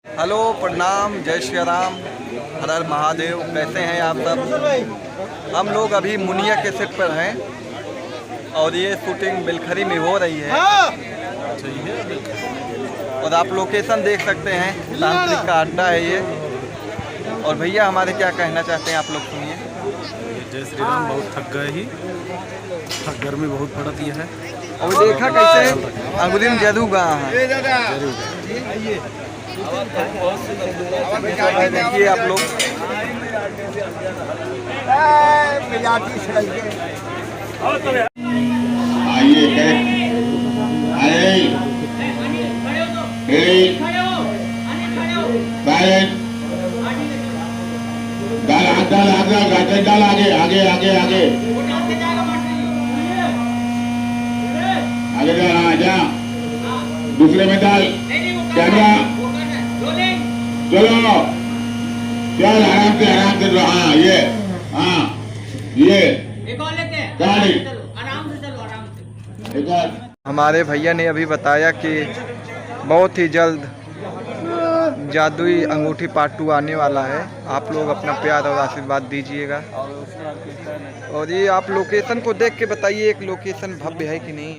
Hello, प्रणाम, जय श्री राम, हर हर महादेव। कैसे हैं आप सब? हम लोग अभी मुनिया के सेट पर हैं और ये शूटिंग बिलखरी में हो रही है। और आप लोकेशन देख सकते हैं, तांत्रिक का अड्डा है ये। और भैया हमारे क्या कहना चाहते हैं, आप लोग सुनिए। जय श्री राम। बहुत थक गए ही, गर्मी बहुत पड़ती है। और देखा कैसे अंगुरी में जादू गा है। देखिए आप लोग, डाल आगे आगे आगे आगे आगे डाल। हाँ जा, दूसरे में डाल। कैमरा चलो, चल आराम से हाँ ये, हाँ ये गाड़ी हमारे भैया ने अभी बताया कि बहुत ही जल्द जादुई अंगूठी पार्ट 2 आने वाला है। आप लोग अपना प्यार और आशीर्वाद दीजिएगा। और ये आप लोकेशन को देख के बताइए, एक लोकेशन भव्य है कि नहीं।